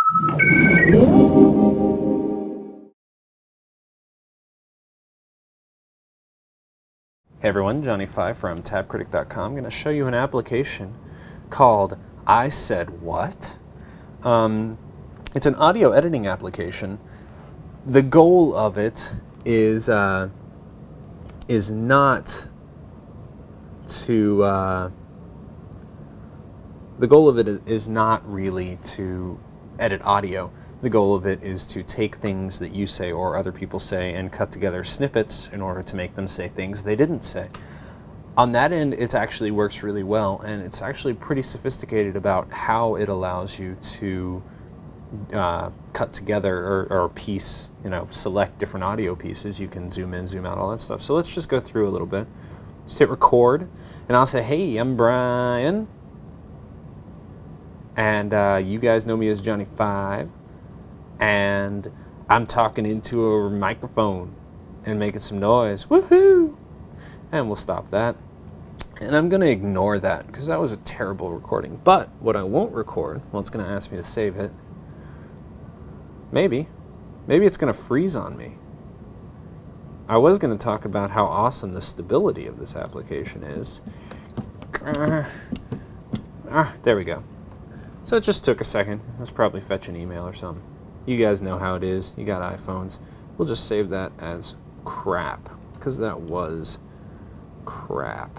Hey everyone, Johnny5 from TapCritic.com. I'm going to show you an application called iSaidWhat. It's an audio editing application. The goal of it is not to the goal of it is not really to edit audio. The goal of it is to take things that you say or other people say and cut together snippets in order to make them say things they didn't say. On that end, it actually works really well, and it's actually pretty sophisticated about how it allows you to cut together or piece, select different audio pieces. You can zoom in, zoom out, all that stuff. So let's just go through a little bit. Just hit record, and I'll say, hey, I'm Brian, and you guys know me as Johnny5. And I'm talking into a microphone and making some noise. Woohoo! And we'll stop that. And I'm going to ignore that because that was a terrible recording. But what I won't record, well, it's going to ask me to save it. Maybe it's going to freeze on me. I was going to talk about how awesome the stability of this application is. There we go. So it just took a second. I was probably fetching an email or something. You guys know how it is. You got iPhones. We'll just save that as crap, because that was crap.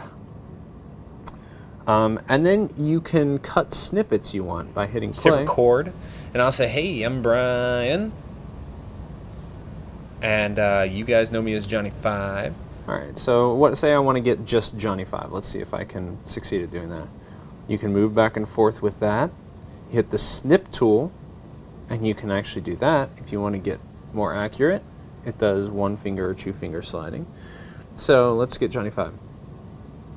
And then you can cut snippets you want by hitting play. Hit record, and I'll say, hey, I'm Brian, and you guys know me as Johnny5. All right, so say I want to get just Johnny5. Let's see if I can succeed at doing that. You can move back and forth with that. You hit the snip tool, and you can actually do that. If you want to get more accurate, it does 1 finger or 2 finger sliding. So let's get Johnny5.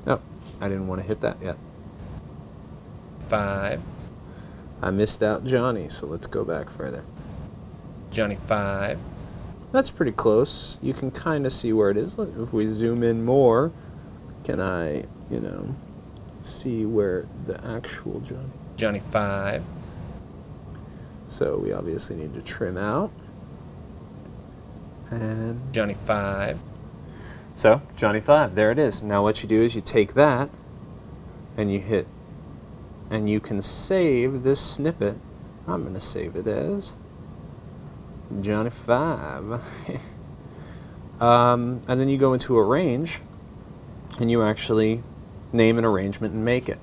Oh, I didn't want to hit that yet. 5. I missed out Johnny, so let's go back further. Johnny5. That's pretty close. You can kind of see where it is. Look, if we zoom in more, can I, see where the actual Johnny5. So we obviously need to trim out. And Johnny5. So Johnny5, there it is. Now what you do is you take that and you hit, and you can save this snippet. I'm going to save it as Johnny5. And then you go into arrange, and you actually name an arrangement and make it.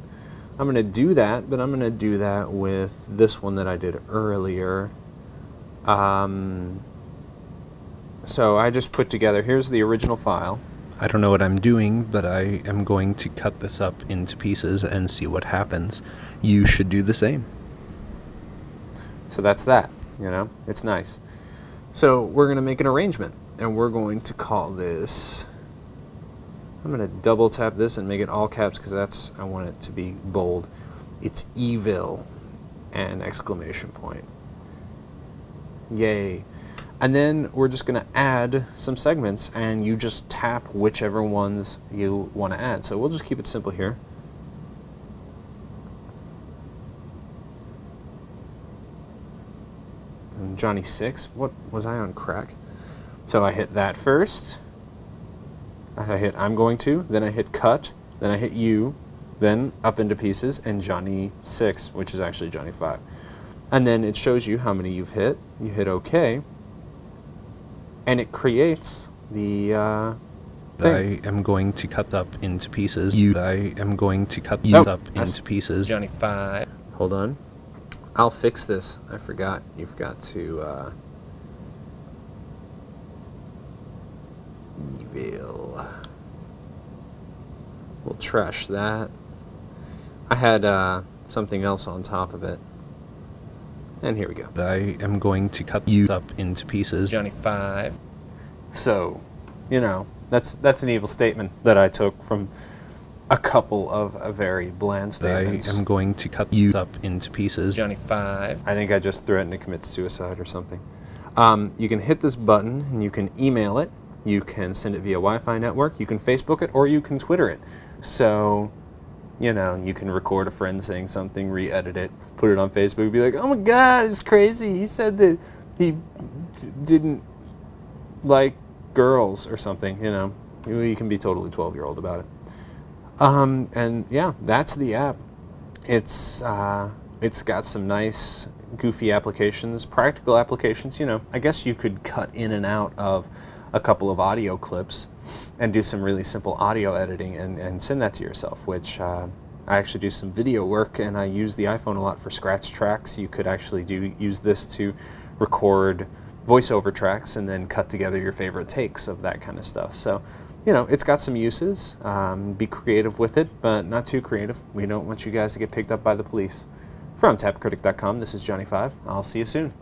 I'm going to do that, but I'm going to do that with this one that I did earlier. So I just put together, here's the original file. I don't know what I'm doing, but I am going to cut this up into pieces and see what happens. You should do the same. So that's that, it's nice. So we're going to make an arrangement, and we're going to call this, I'm going to double tap this and make it all caps because I want it to be bold. It's evil and exclamation point. Yay. And then we're just going to add some segments, and you just tap whichever ones you want to add. So we'll just keep it simple here. And Johnny6, what was I on crack? So I hit that first. I hit I'm going to, then I hit cut, then I hit you, then up into pieces, and Johnny6, which is actually Johnny5. And then it shows you how many you've hit. You hit OK, and it creates the thing. I am going to cut up into pieces. I am going to cut you up into pieces. Johnny5. Hold on. I'll fix this. I forgot. You forgot to evil. We'll trash that. I had something else on top of it. And here we go. I am going to cut you up into pieces. Johnny5. So, that's an evil statement that I took from a couple of very bland statements. I am going to cut you up into pieces. Johnny5. I think I just threatened to commit suicide or something. You can hit this button and you can email it. You can send it via Wi-Fi network. You can Facebook it, or you can Twitter it. So You know, you can record a friend saying something, re-edit it, put it on Facebook, be like, oh my God, it's crazy. He said that he didn't like girls or something, you know. You can be totally 12-year-old about it. And yeah, that's the app. It's got some nice, goofy applications, practical applications. You know, I guess you could cut in and out of a couple of audio clips and do some really simple audio editing and send that to yourself, which I actually do some video work, and I use the iPhone a lot for scratch tracks. You could actually use this to record voiceover tracks and then cut together your favorite takes of that kind of stuff. So, you know, it's got some uses. Be creative with it, but not too creative. We don't want you guys to get picked up by the police. From TapCritic.com, this is Johnny 5. I'll see you soon.